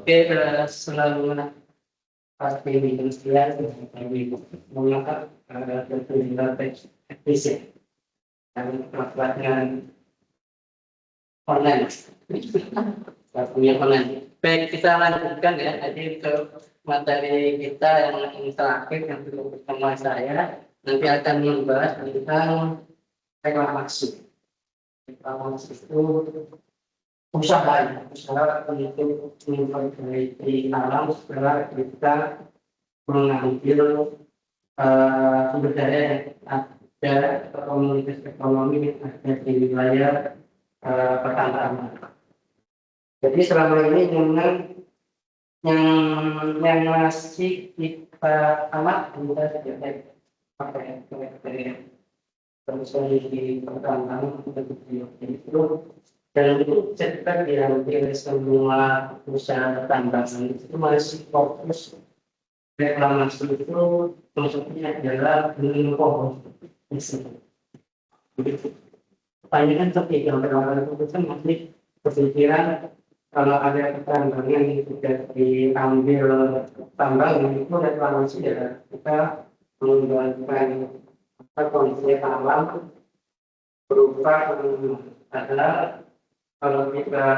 Oke, selamat pagi sekian kami mengangkat pertunjukan teknis dan pelatihan online. Punya online. Baik, kita lanjutkan ya. Jadi ke materi kita yang terakhir yang bersama saya nanti akan membahas tentang reklamasi. Reklamasi itu usaha untuk memperbaiki alam setelah kita mengambil sumber daya yang ada komunitas ekonomi yang ada di wilayah pertambangan. Jadi selama ini memang yang masih kita amati pakai di pertambangan itu dan itu cerita di hampir semua usaha tambangan itu masih fokus reklamasi itu maksudnya adalah menanam pohon. Pertanyaan seperti yang pertama itu masih berpikiran kalau ada pertambangan yang sudah diambil tambangan itu reklamasi ya kita mengembangkan kondisi alam berupa adalah kalau kita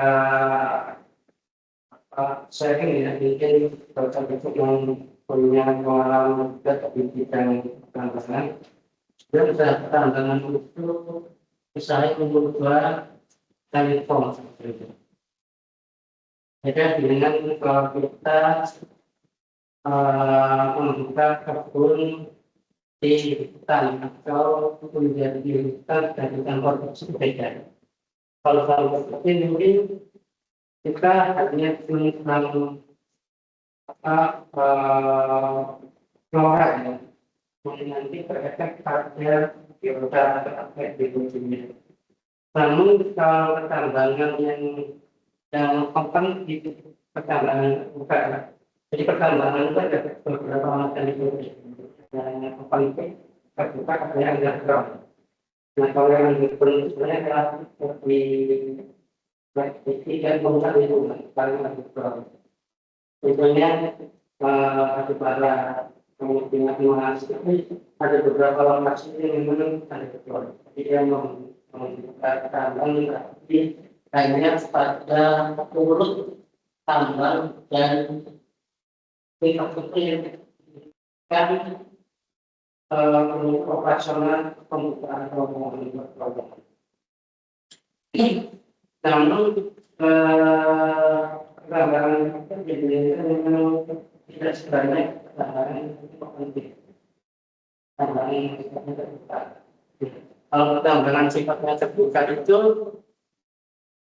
sharing ya mungkin baca-baca yang punya pengalaman juga di bidang pertambangan dan usaha pertambangan itu usaha membuat telepon seperti itu. Jadi dengan kalau kita membuka kebun di hutan atau menjadi hutan dan hutan produksi berbeda. Kalau seperti ini kita hanya tentang flora ya, nanti berefek pada biota atau di dunia. Namun kalau pertambangan yang penting di pertambangan bukan, jadi pertambangan itu ada beberapa macam itu. Yang penting terbuka ada yang underground. Nah kalau yang underground sebenarnya adalah di dan bangunan itu paling underground. Contohnya ada bara kemudian ada beberapa lokasi yang memang ada underground. Jadi yang membuka tambang tapi hanya pada urut tambang dan infrastruktur kan operasional pembukaan program. Namun pertambangan memang tidak sebanyak pertambangan penting. Pertambangan sifatnya terbuka. Kalau pertambangan sifatnya terbuka itu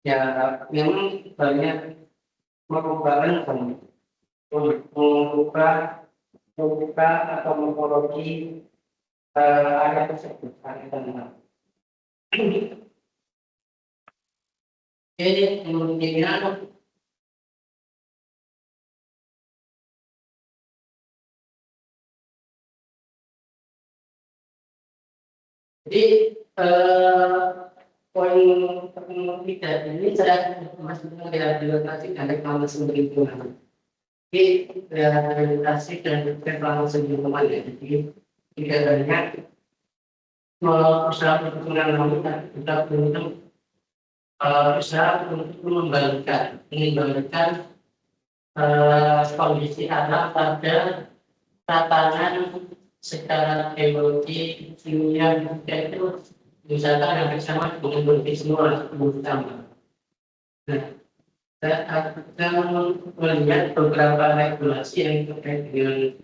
ya memang banyak merupakan membuka atau morfologi area tersebut, area tanah. Jadi kemudian poin ketiga ini saya masih rehabilitasi dan reklamasi lingkungan. Jadi rehabilitasi dan reklamasi lingkungan ya. Jadi tidak banyak usaha perkebunan laut dan kita untuk usaha untuk mengembalikan kondisi alam pada tatanan secara geologi, kimia, itu misalkan yang bersama dengan berarti semua bersama. Nah, saya akan melihat beberapa regulasi yang terkait dengan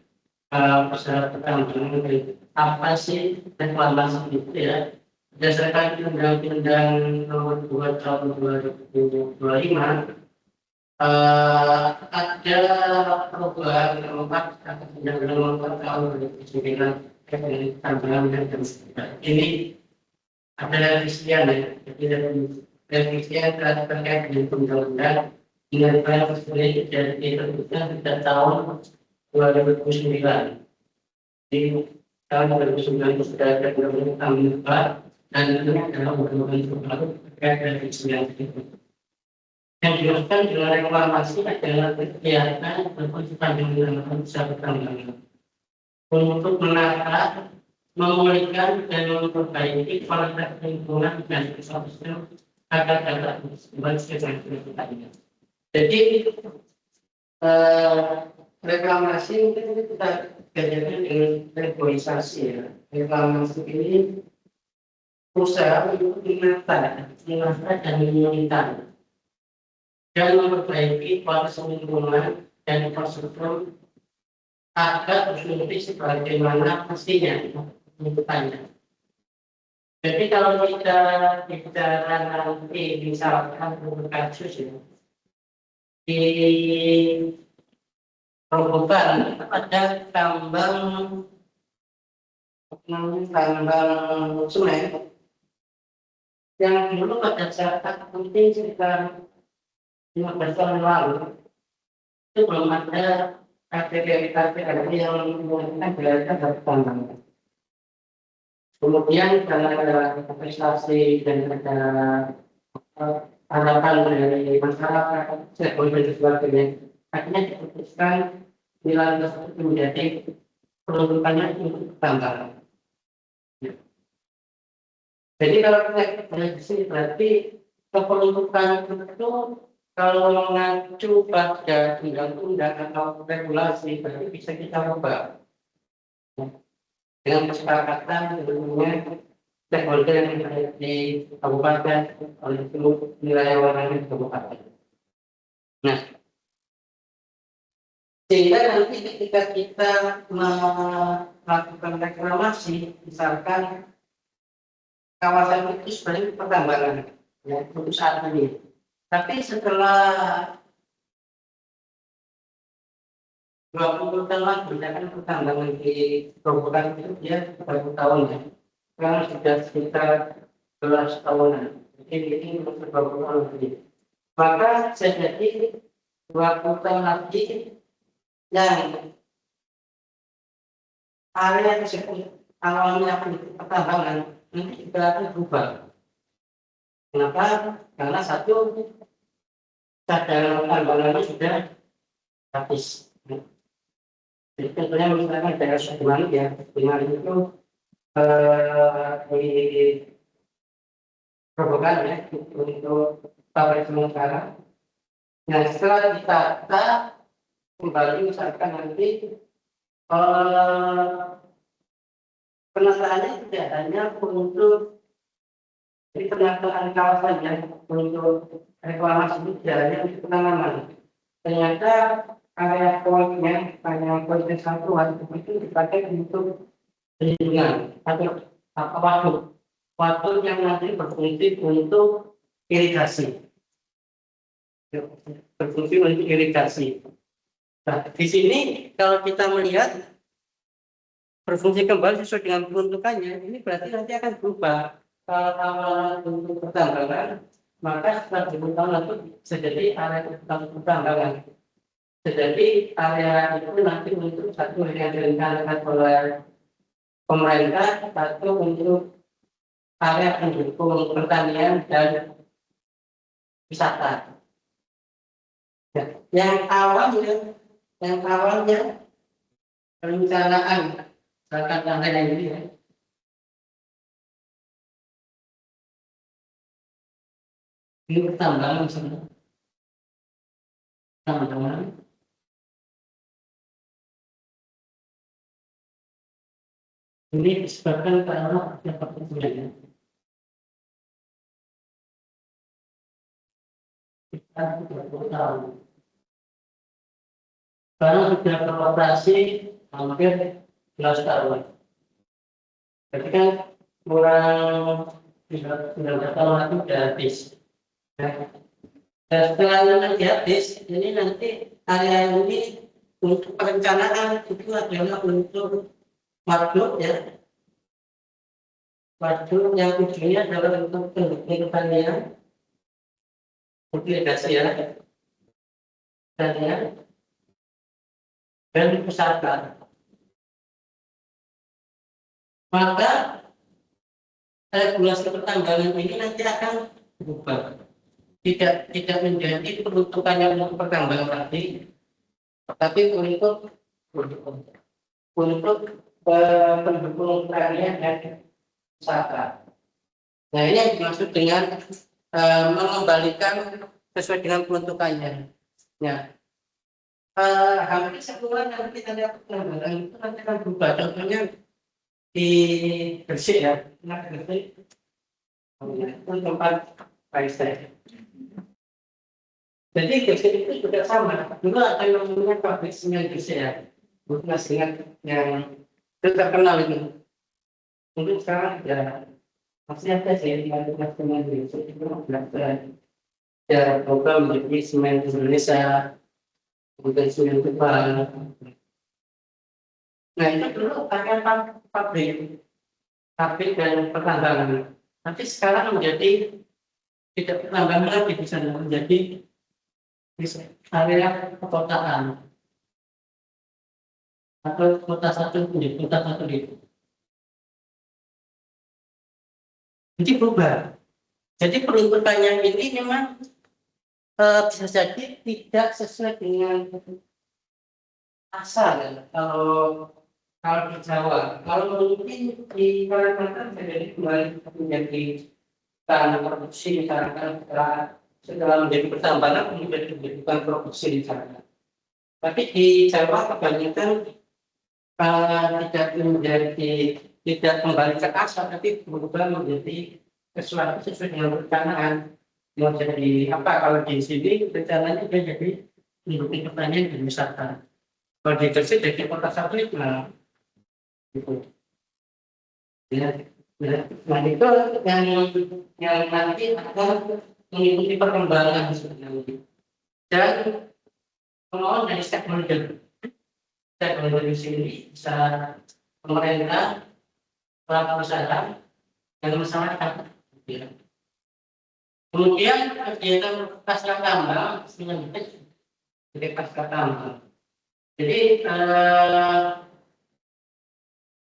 usaha pertambangan. Apa sih reklamasi itu ya? Berdasarkan Undang-Undang Nomor 2 Tahun 2025, ada perubahan nomor 4 Undang-Undang Nomor 4 Tahun 2009 terkait tambangan dan ini ada revisian ya. Jadi revisian terkait dengan undang-undang dengan sebenarnya dari diterbitkan pada tahun 2009. Di tahun 2009 sudah ada undang-undang dan ini adalah undang-undang terbaru terkait revisian itu. Yang dilakukan dengan reklamasi adalah kegiatan berkelanjutan dengan usaha pertambangan untuk menata, memulihkan dan memperbaiki kualitas lingkungan dan ekosistem agar dapat kembali sesuai dengan kita. Jadi reklamasi mungkin kita kaitkan dengan reboisasi ya. Reklamasi ini usaha untuk menata dan memulihkan dan memperbaiki kualitas lingkungan dan ekosistem agar berfungsi sebagaimana mestinya bentukannya. Jadi kalau kita bicara nanti misalkan untuk kasus ya, di Robokan ada tambang semen yang dulu pada saat mungkin sekitar 15 tahun lalu itu belum ada KPP yang menggunakan belajar dari tambang. Kemudian karena ada prestasi dan ada harapan dari masyarakat, stakeholder dan sebagainya, akhirnya diputuskan nilai tersebut menjadi peruntukannya untuk tambang. Jadi kalau kita prediksi berarti keperuntukan itu kalau mengacu pada undang-undang atau regulasi berarti bisa kita ubah dengan kesepakatan sebelumnya stakeholder yang ada di kabupaten oleh seluruh wilayah warga di kabupaten. Nah, sehingga nanti ketika kita melakukan reklamasi, misalkan kawasan itu sebenarnya pertambangan ya untuk saat ini. Tapi setelah 20 tahun lagi, misalkan pertambangan di Robokan itu dia 30 tahun ya. Sekarang sudah sekitar 12 tahunan. Jadi ini untuk 20 tahun lagi. Maka jadi 20 tahun lagi yang area tersebut awalnya pertambangan nanti juga akan berubah. Kenapa? Karena satu cadangan pertambangannya sudah habis. Jadi contohnya misalkan daerah Sudirman ya, Sudirman itu di Robokan ya untuk pabrik sementara. Nah setelah ditata kembali misalkan nanti penataannya tidak hanya untuk jadi penataan kawasannya untuk reklamasi itu tidak hanya untuk penanaman. Ternyata area poinnya, area poin satuan itu dipakai untuk perlindungan atau waduk yang nanti berfungsi untuk irigasi. Berfungsi untuk irigasi. Nah, di sini kalau kita melihat berfungsi kembali sesuai dengan peruntukannya, ini berarti nanti akan berubah. Kalau awal untuk pertambangan, maka setelah 10 tahun lalu bisa jadi area pertambangan. Jadi area itu nanti untuk satu yang direncanakan oleh pemerintah, satu untuk area pendukung pertanian dan wisata. Ya, yang awalnya perencanaan misalkan tanah ini ya, ini pertambangan misalnya, pertambangan. Ini disebabkan karena ada pertumbuhan. Kita 30 tahun. Sekarang sudah beroperasi hampir 11 tahun. Jadi kan kurang 19 tahun lagi sudah habis. Nah, dan setelah ini nanti habis, ini nanti area ini untuk perencanaan itu adalah untuk waduk ya. Waduk yang tujuannya adalah untuk pendukung pertanian, irigasi ya, pertanian dan wisata. Maka regulasi pertambangan ini nanti akan berubah. tidak menjadi peruntukannya untuk pertambangan tadi, tapi untuk pendukung pertanian dan usaha. Nah, ini yang dimaksud dengan mengembalikan sesuai dengan peruntukannya. Ya, hampir semua yang kita lihat penambangan itu nanti akan berubah. Contohnya di Gresik ya, Gresik itu tempat Paiseh. Jadi Gresik itu juga sama. Dulu ada yang namanya pabrik semen Gresik ya, bukan dengan yang terkenal itu. Mungkin sekarang ya masih ada sih yang semen Gresik itu belajar ya program menjadi semen Indonesia, kemudian semen Jepang. Nah itu dulu pakai pabrik dan pertambangan. Tapi sekarang menjadi tidak pertambangan lagi, bisa menjadi area perkotaan atau kota satu itu. Jadi berubah. Jadi peruntukannya ini memang bisa jadi tidak sesuai dengan asal ya. Kalau di Jawa, kalau mungkin di Kalimantan jadi kembali menjadi tanah produksi misalkan setelah menjadi pertambangan kemudian bukan produksi di sana. Tapi di Jawa kebanyakan tidak kembali ke asal, tapi berubah menjadi sesuatu sesuai dengan perencanaan. Mau jadi apa kalau di sini rencananya jadi industri pertanian dan wisata. Kalau di Gresik jadi kota satelit, nah gitu. Ya, ya. Nah itu yang nanti akan mengikuti perkembangan sebenarnya. Dan kalau dari stakeholder di sini bisa pemerintah, pelaku usaha, dan masyarakat. Ya. Kemudian kegiatan pasca tambang sebagai pasca tambang. Jadi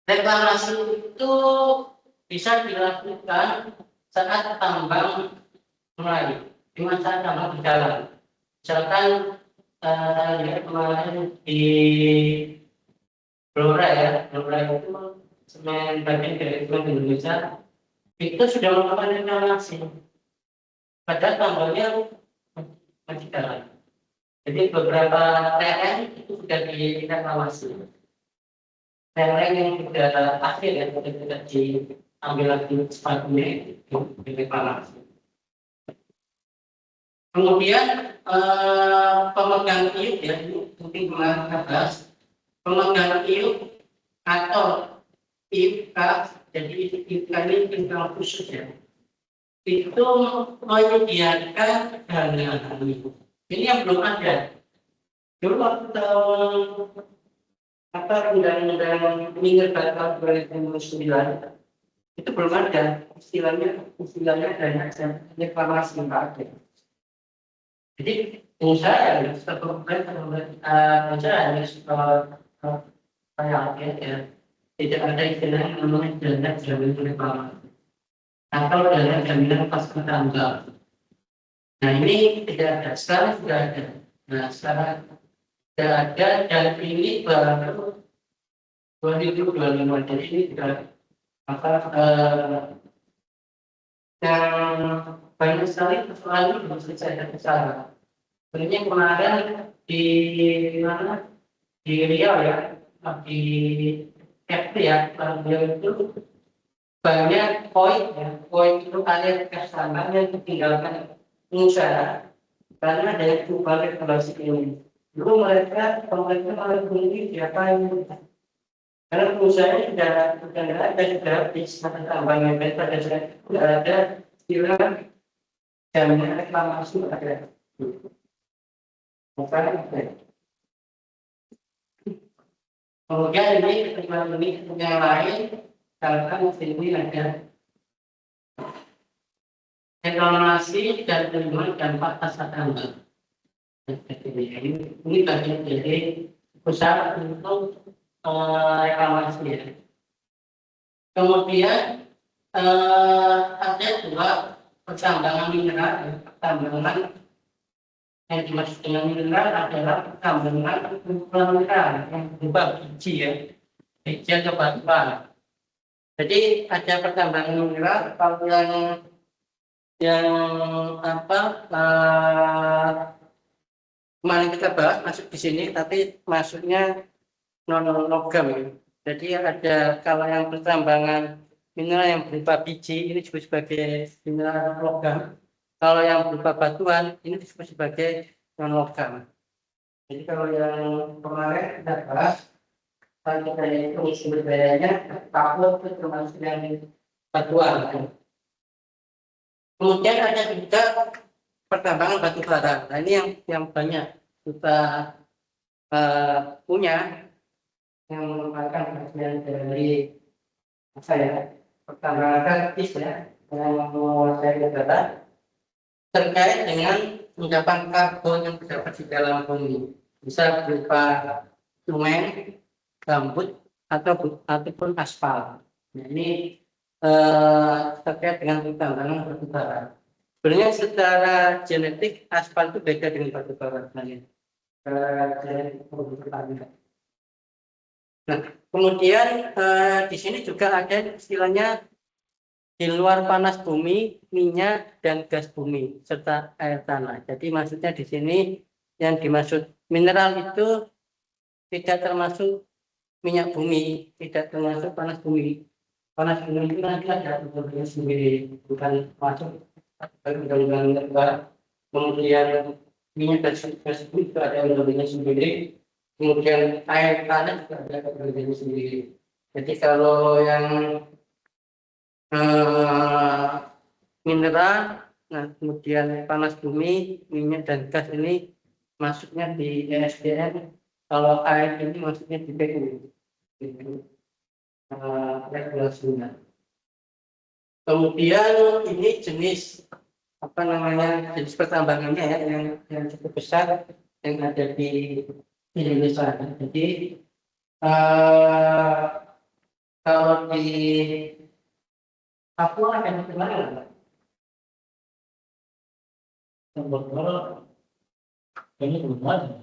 reklamasi itu bisa dilakukan saat tambang mulai, di masa tambang berjalan. Misalkan ya kemarin di Blora itu semen bagian dari Indonesia itu sudah melakukan reklamasi. Padahal tambangnya masih jalan. Jadi beberapa TN itu sudah direklamasi. TN yang sudah akhir ya, sudah diambil lagi sepatunya itu direklamasi. Kemudian pemegang iup ya, mungkin kemarin kita bahas pemegang iup atau IUK, jadi IUK ini income khusus ya, itu menyediakan dana ini yang belum ada. Dulu waktu tahun undang-undang minyak tahun 2009 itu belum ada istilahnya dana reklamasi yang ada. Jadi usaha ya tidak ada istilah yang namanya dana jaminan reklamasi atau dana jaminan pasca tambang. Nah ini tidak ada, sekarang sudah ada. Nah sekarang sudah ada dan ini baru 2025, jadi ini sudah yang banyak sekali persoalan yang selesai besar. Sebenarnya kemarin di mana di Riau ya, di FT ya, beliau itu banyak poin itu area bekas tambang yang ditinggalkan pengusaha karena dari perubahan regulasi ini. Dulu pemerintah malah bunyi siapa yang karena pengusaha sudah ada, sudah habis masa tambangnya pada sudah ada istilah jaminan reklamasi ada. Bukan kemudian ini yang lain karena ini ada reklamasi dan perlindungan dampak pasca tambang. Ini bagian dari usaha untuk reklamasi ya. Kemudian ada dua pertambangan mineral, pertambangan yang dimaksud dengan mineral adalah pertambangan kumpulan mineral yang berupa biji ya, biji atau batu bara. Jadi ada pertambangan mineral kalau yang apa kemarin kita bahas masuk di sini, tapi masuknya non logam ya. Jadi ada kalau yang pertambangan mineral yang berupa biji ini disebut sebagai mineral logam. Kalau yang berupa batuan ini disebut sebagai non logam. Jadi kalau yang kemarin kita bahas kalau kita hitung sumber dayanya kapur itu termasuk yang batuan. Kemudian ada juga pertambangan batu bara. Nah ini yang banyak kita punya yang merupakan bagian dari saya pertambangan kritis ya yang menguasai negara terkait dengan endapan karbon yang terdapat di dalam bumi, bisa berupa semen, gambut ataupun aspal. Nah, ini terkait dengan pertambangan batu bara. Sebenarnya secara genetik aspal itu beda dengan batu bara sebenarnya. Nah, kemudian di sini juga ada istilahnya di luar panas bumi, minyak dan gas bumi serta air tanah. Jadi maksudnya di sini yang dimaksud mineral itu tidak termasuk minyak bumi, tidak termasuk panas bumi. Panas bumi itu nanti ada undang-undang sendiri, bukan masuk undang-undang negara. Kemudian minyak dan gas bumi itu ada undang-undang sendiri. Kemudian air tanah juga ada undang-undang sendiri. Jadi kalau yang mineral, nah kemudian panas bumi, minyak dan gas ini masuknya di ESDM. Kalau air ini masuknya di PU. Regulasinya. Kemudian ini jenis apa namanya jenis pertambangannya ya yang cukup besar yang ada di Indonesia. Jadi kalau di Papua ada di mana? Bogor kayaknya belum ada.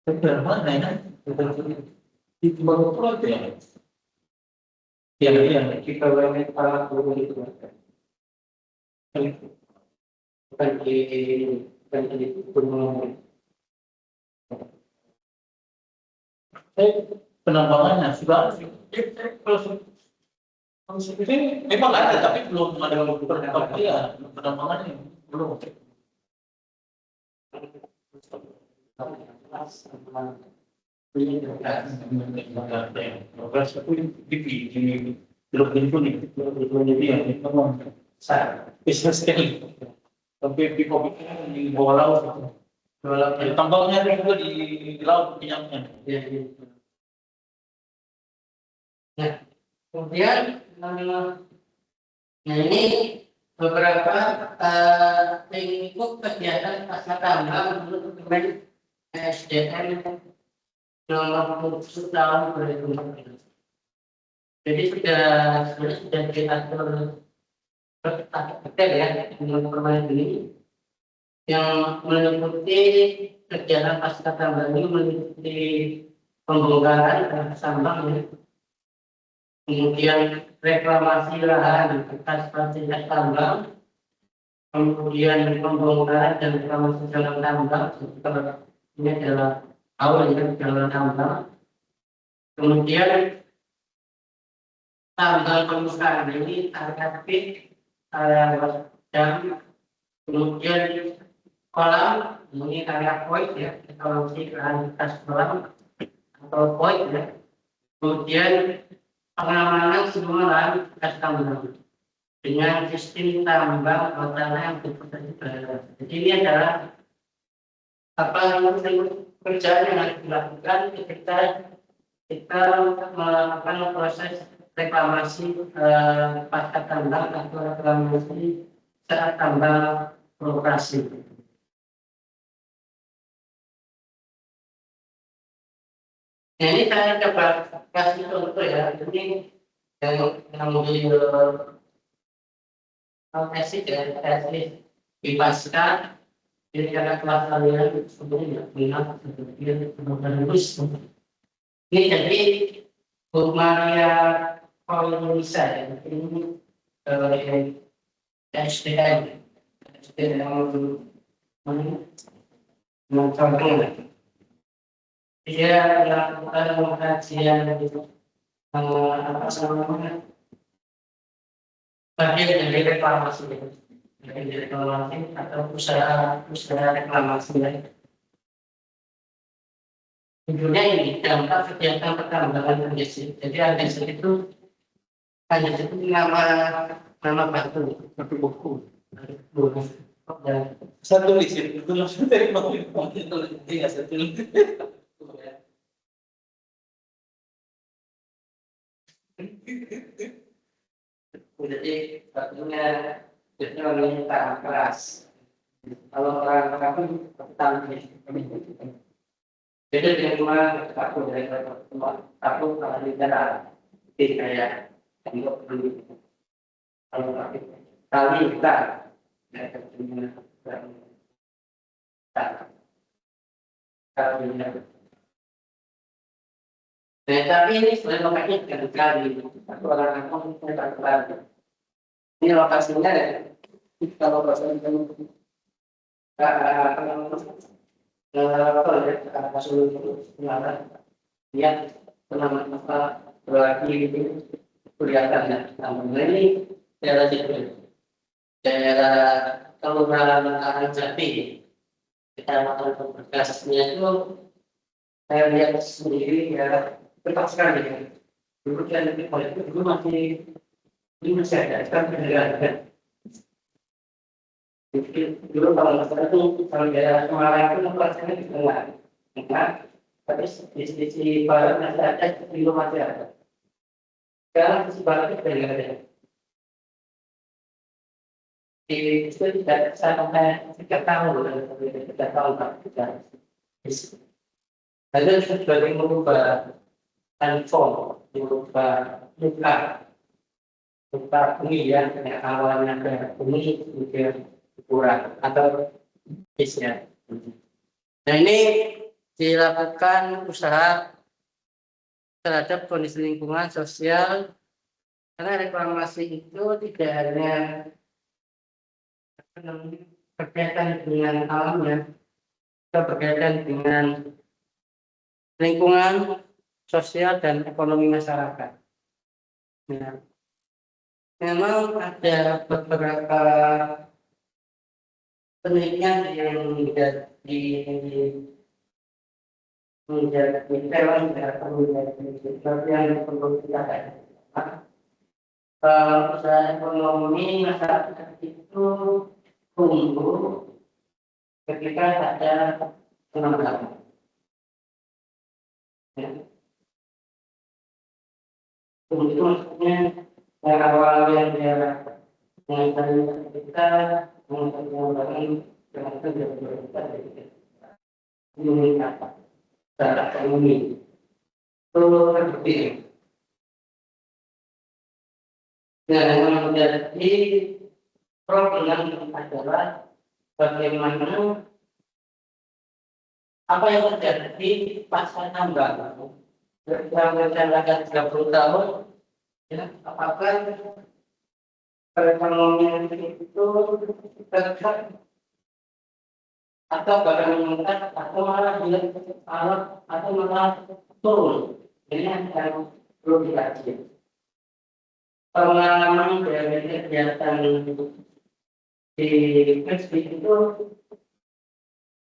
Betul mana ya? Di Bogor itu ya? Iya. Kita banyak para guru itu bukan di gunung. Penambangannya sudah kalau ini memang ada tapi belum ada penambangannya penambangannya belum. Bisnis sekali. Tapi di kopi di bawah laut. Tambangnya juga di laut minyaknya. Nah, kemudian nah ini beberapa lingkup kegiatan pasca tambang menurut Kemen SDM nomor 7 tahun 2014. Jadi sebenarnya sudah diatur detail ya menurut permen ini yang meliputi kegiatan pasca tambang ini meliputi pembongkaran dan tambang ya. Kemudian reklamasi lahan bekas fasilitas tambang, kemudian pembongkaran dan reklamasi jalan tambang, ini adalah awal jalan tambang. Kemudian tambang permukaan ini area pit, area dam, kemudian kolam, ini area void ya, reklamasi lahan bekas kolam atau void ya. Kemudian pengamanan semua lahan bekas tambang dengan sistem tambang tanah yang berkelanjutan. Jadi ini adalah apa pekerjaan yang harus dilakukan ketika kita melakukan proses reklamasi pasca tambang atau reklamasi saat tambang beroperasi. Nah, ini saya coba kasih contoh ya, ini yang mengambil Altesis dan tesis bebaskan jadi karena kelas kalian sebelumnya bilang terus ini jadi Bu Maria Paulinisa ya ini SDM contohnya dia melakukan pengkajian apa namanya bagian dari reklamasi atau usaha reklamasi. Tentunya ini dampak kegiatan pertambangan andesit. Jadi andesit itu hanya itu nama batu buku. Dan Saya tulis itu langsung dari mau tulis ya saya tulis. jadi batunya itu namanya tanah keras. Kalau orang pun tanah jadi dia cuma aku dari aku kalau di darat jadi kayak tembok dulu kalau kali kita tapi ini selain lokasinya dengan sekali satu orang aku tidak ini lokasinya kalau lokasinya dia pengamat berarti itu kelihatan ya. Namun ini daerah situ, daerah kelurahan Karangjati, kecamatan Pemberkasnya itu saya lihat sendiri ya ketat sekali ya. Dulu kan itu dulu masih ada kan penjagaan. Dulu kalau masalah itu kalau daerah Semarang itu lokasinya di tengah, tapi di sisi barat masih ada, di luar masih ada. Sekarang sisi barat itu tidak ada. Di itu tidak sampai 3 tahun, 3 tahun tak. Lalu sebagai merubah transform, merubah luka bumi yang awalnya ke bumi kemudian kurang atau bisnya. Nah ini dilakukan usaha terhadap kondisi lingkungan sosial karena reklamasi itu tidak hanya berkaitan dengan alamnya, juga berkaitan dengan lingkungan sosial dan ekonomi masyarakat. Nah, memang ada beberapa penelitian yang menjadi yang perlu kita lakukan. Usaha ekonomi masyarakat itu tumbuh ketika ada pengembangan. Tumbuh itu maksudnya yang awalnya dia mengenai kita mengenai ini apa? Secara ekonomi itu terbukti. Nah, yang menjadi problem adalah bagaimana apa yang terjadi pasca tambang. Ketika merencanakan 30 tahun, ya, apakah perekonomian itu tetap atau bahkan meningkat atau malah atau malah turun. Ini yang perlu dikaji. Pengalaman dari kegiatan di Facebook itu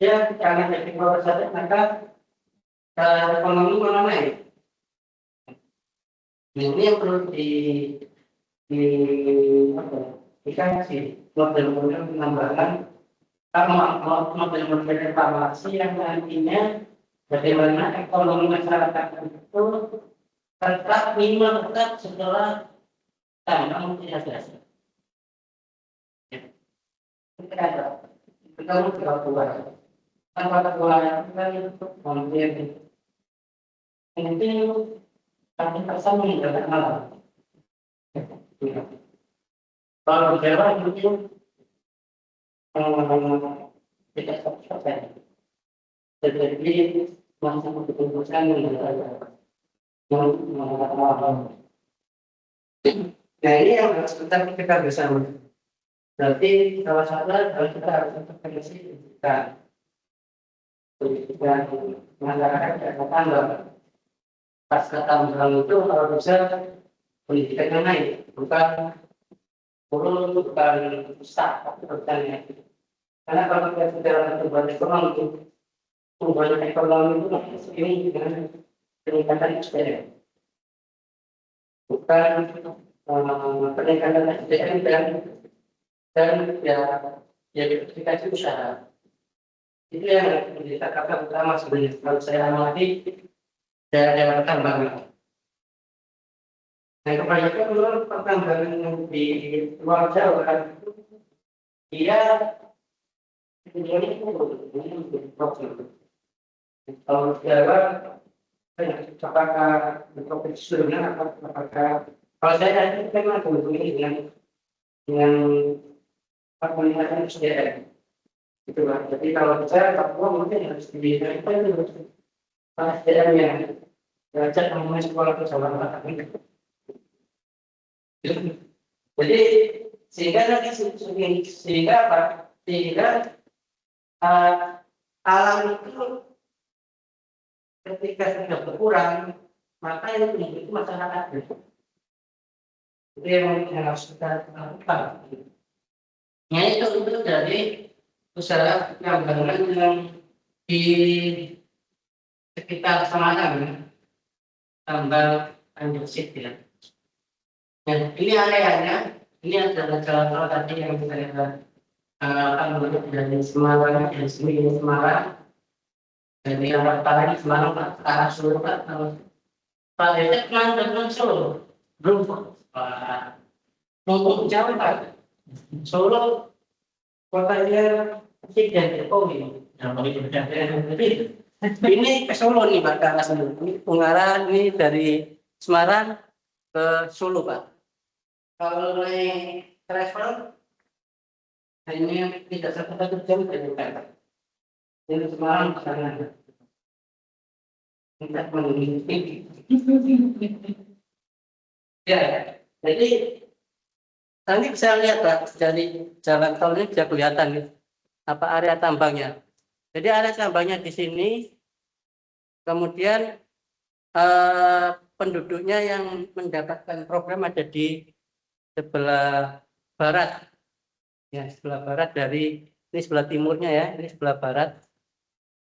ya karena jadi profesor maka ekonomi malah naik. Ini yang perlu dikaji model-model penambahan model-model reklamasi yang nantinya bagaimana ekonomi masyarakat itu tetap minimal tetap setelah tambang tidak selesai. Kita juga keluar. Tanpa keluar kita mungkin kami pesan meninggalkan malam. Kalau daerah mungkin tidak selesai. Jadi masih keputusan yang nah ini yang harus kita bersama. Berarti salah satu harus kita harus intervensi pendidikan masyarakat dan tetangga. Pas ketanggal itu kalau bisa pendidikannya naik, bukan turun, bukan rusak, tapi bertanya. Karena kalau kita bicara pertumbuhan ekonomi, pertumbuhan ekonomi itu ini dengan peningkatan SDM, bukan peningkatan SDM dan ya diversifikasi usaha. Itu yang menjadi kata utama sebenarnya kalau saya amati daerah pertambangan. Nah, kebanyakan memang pertambangan yang di luar Jawa kan dia ini problem. Kalau Jawa apakah berkompetisi sebelumnya apakah kalau saya itu memang berhubungan dengan peningkatan SDM. Gitu lah. Jadi kalau saya Papua mungkin harus diberikan itu SDM yang belajar namanya sekolah keselamatan. Jadi sehingga nanti sehingga apa? Sehingga alam itu ketika sudah berkurang maka yang itu masyarakat itu yang harus kita lakukan. Ya itu dari usaha penambangan yang di sekitar Semarang, tambang andesit ya. Dan ini areanya, ini adalah jalan tol tadi yang saya dari Semarang, dari sini Semarang, dari arah Palembang Semarang ke arah Solo Pak. Pak itu kan dengan Solo, belum Pak. Mau jauh Pak. Solo kotanya Presiden Jokowi. Ini ke Solo nih Pak, ke arah Solo. Ini pengarah ini dari Semarang ke Solo Pak. Kalau naik travel hanya tidak satu jam dari Jakarta. Dari Semarang ke sana. Tidak menunggu. Ya, jadi nanti bisa lihat Pak dari jalan tol ini bisa kelihatan nih, apa area tambangnya. Jadi area tambangnya di sini, kemudian penduduknya yang mendapatkan program ada di sebelah barat, ya sebelah barat dari ini sebelah timurnya ya, ini sebelah barat,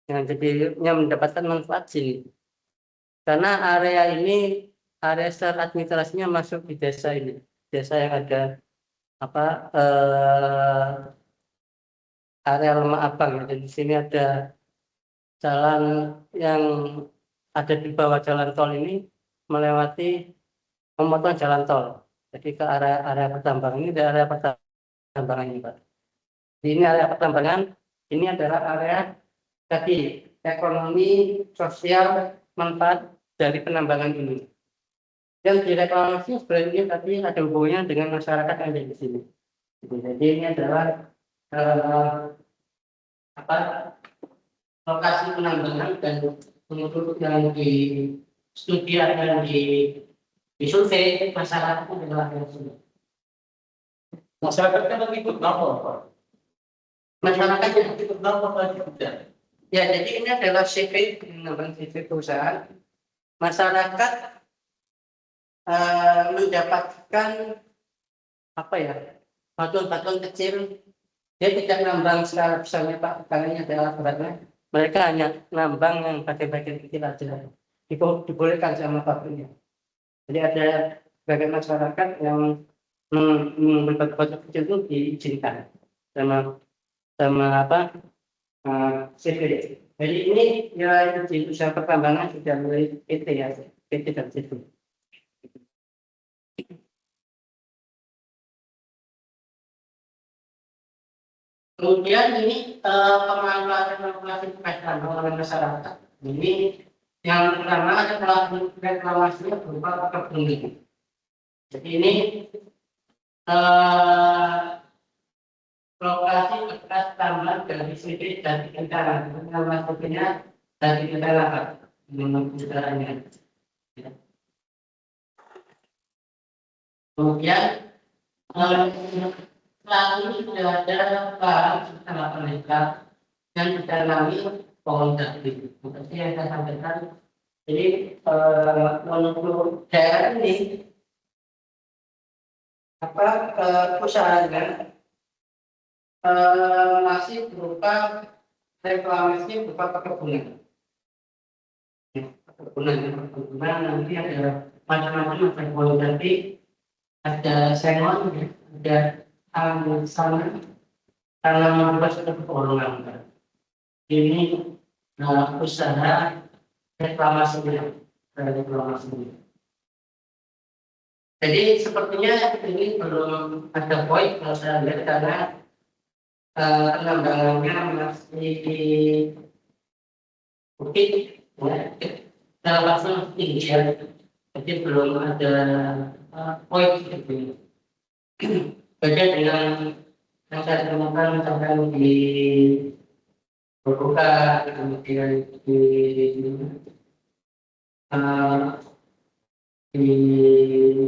yang jadinya mendapatkan manfaat sini. Karena area ini area secara administrasinya masuk di desa ini, desa yang ada apa area Lemah Abang. Jadi di sini ada jalan yang ada di bawah jalan tol ini melewati memotong jalan tol. Jadi ke area pertambangan ini dari area pertambangan ini Pak. Ini area pertambangan, ini adalah area tadi ekonomi sosial manfaat dari penambangan ini. Dan di reklamasi sebenarnya tadi ada hubungannya dengan masyarakat yang ada di sini. Jadi ini adalah lokasi penambangan dan menurut yang di studi dan di survei masyarakat adalah yang sini. Masyarakatnya kan ikut lapor Pak. Masyarakatnya Ikut lapor lagi tidak. ya, jadi ini adalah CV, penambangan CV perusahaan. Masyarakat mendapatkan apa ya, batuan-batuan kecil. Dia tidak nambang secara besarnya Pak, karena ini adalah beratnya. Mereka hanya nambang yang bagian-bagian kecil aja. Dibolehkan sama pabriknya. Jadi ada sebagian masyarakat yang membuat batu kecil itu diizinkan sama apa CV. Jadi ini ya di usaha pertambangan sudah mulai PT ya, PT dan CV. Kemudian ini pemanfaatan penambangan masyarakat. Ini yang pertama adalah reklamasinya berupa kebun. Jadi ini eh, lokasi bekas tambang dari sini dari kendaraan, nama maksudnya dari kendaraan, menurut kendaraannya. Kemudian saat ini sudah ada barang setelah penelitian yang didalami pohon jati. Seperti yang saya sampaikan, jadi menurut daerah ini apa usahanya masih berupa reklamasi berupa perkebunan. Perkebunan nanti ada macam-macam, ada pohon jati, ada sengon, ada sana tanaman bebas untuk pepohonan. Ini usaha reklamasi. Jadi sepertinya ini belum ada poin kalau saya lihat karena penambangannya masih bukit, ya, dalam langsung tinggi ya. Jadi belum ada poin seperti ini. Beda dengan yang saya temukan misalkan di Buka, kemudian di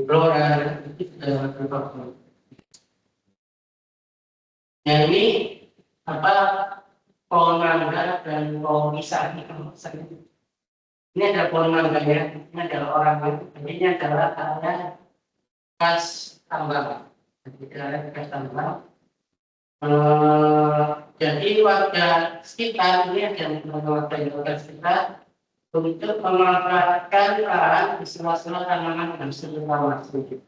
Blora itu sudah berapa? Nah ini apa pohon mangga dan pohon pisang ini ada pohon mangganya, ini adalah orang ini adalah area khas tambang. Jadi khas tambang. Jadi warga sekitar ini ada warga sekitar untuk memanfaatkan lahan di sela-sela tanaman dan seluruh sedikit.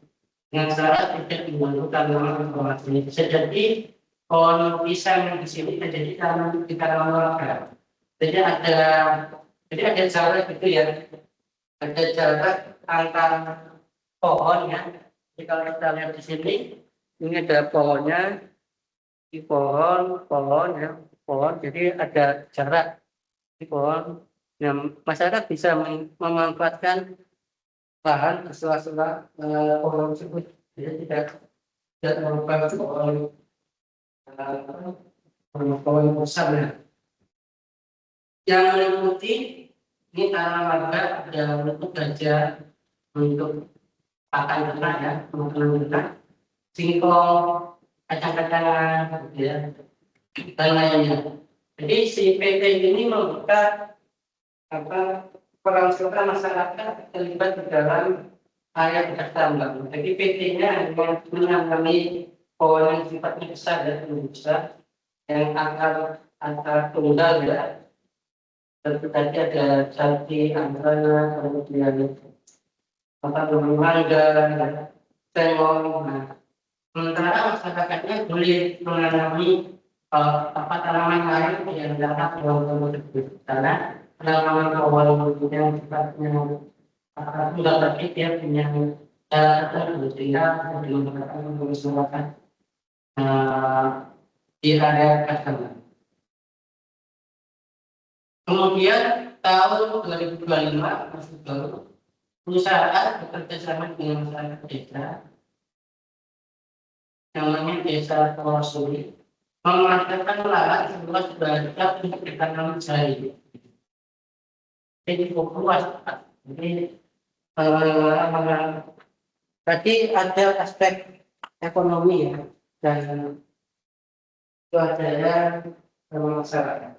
Dengan cara tidak mengganggu tanaman informasi. Bisa jadi pohon pisang yang di sini terjadi tanaman di tanaman warga. Jadi ada jarak gitu ya. Ada jarak antara pohon ya. Jadi kalau kita lihat di sini, ini ada pohonnya, di pohon ya, pohon. Jadi ada jarak di pohon. Yang masyarakat bisa memanfaatkan lahan di sela-sela pohon tersebut. Jadi tidak merupakan pohon besar ya. Yang meliputi ini tanaman warga ada untuk gajah, untuk pakan ternak ya, makanan ternak, singkong, kacang-kacangan, gitu ya, dan lainnya. Jadi si PT ini membuka peran serta masyarakat terlibat di dalam area bekas tambang. Jadi PT-nya menangani pohon yang sifatnya besar dan besar, yang antar tunggal ya. Tentu tadi ada jati, anggrek, kemudian mangga, sengon. Nah, sementara masyarakatnya boleh menanami tanaman lain yang dapat mengganggu tersebut. Karena tanaman pohon yang sifatnya tunggal tadi dia punya tertentu sehingga dilakukan mengusulkan di area customer. Kemudian tahun 2025 masih baru perusahaan bekerja sama dengan masyarakat desa yang namanya Desa Tawasuli memanfaatkan lahan seluas berharga untuk ditanam jahe. Jadi cukup luas. Jadi tadi ada aspek ekonomi ya dan swadaya masyarakat.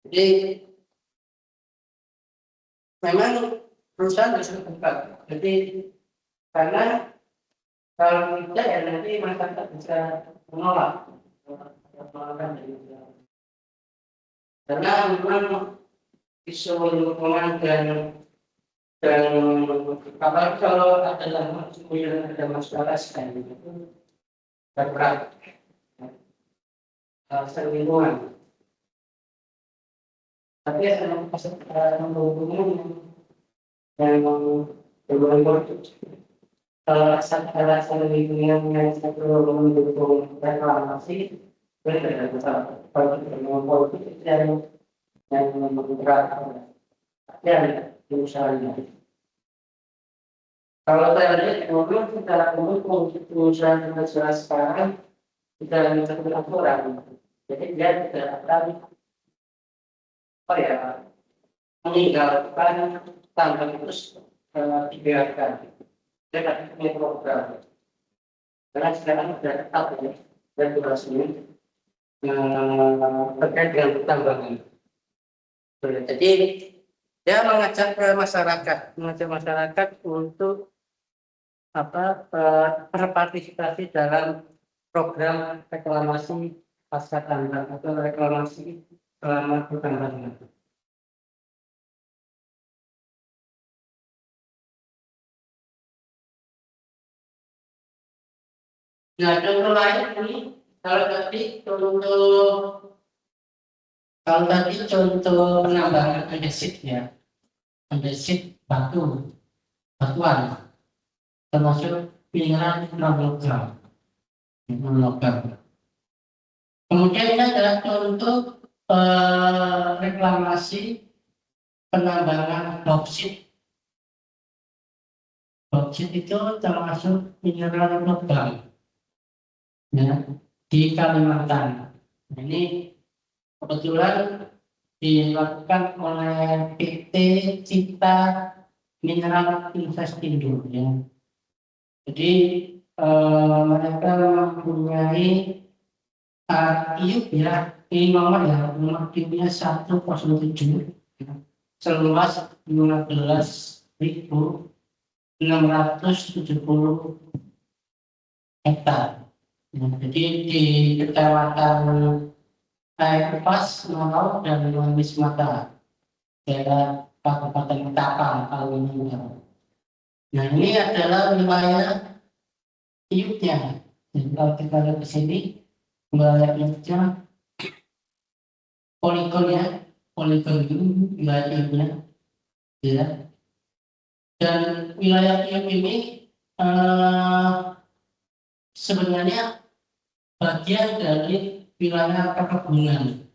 Jadi memang perusahaan bisa terbuka. Jadi karena kalau tidak ya nanti masyarakat bisa menolak. Karena memang isu lingkungan dan apalagi kalau ada yang ada masalah sekali itu berat lingkungan. Tapi saya menghubungi yang berhubungan politik. Alasan lingkungan yang satu mendukung reklamasi, mereka tidak kalau politik yang menggerak yang diusahakan. Kalau saya lihat dulu secara umum untuk pengusaha internasional sekarang sudah mencakup aturan. Jadi dia tidak akan apa ya meninggalkan tambang itu dibiarkan. Dia akan punya program. Karena sekarang sudah tetap ya regulasinya terkait dengan pertambangan. Jadi dia mengajak masyarakat untuk berpartisipasi dalam program reklamasi pasca tambang atau reklamasi selama pertambangan. Nah, contoh lain ini kalau tadi contoh penambangan andesit ya, andesit batuan, termasuk mineral logam. Kemudian ini adalah contoh reklamasi penambangan bauksit. Bauksit itu termasuk mineral logam ya, di Kalimantan. Ini kebetulan dilakukan oleh PT Cipta Mineral Investindo ya. Jadi mereka mempunyai IUP ya, ini nomor timnya 107 seluas 15.670 hektar. Jadi di kecamatan Airpas, Malau dan Wismata, daerah Kabupaten Tapang, Kalimantan. Nah ini adalah wilayah IUP-nya. Jadi kalau kita lihat di sini, wilayah IUP-nya, poligon ini wilayah IUP-nya, ya. Dan wilayah IUP ini sebenarnya bagian dari wilayah perkebunan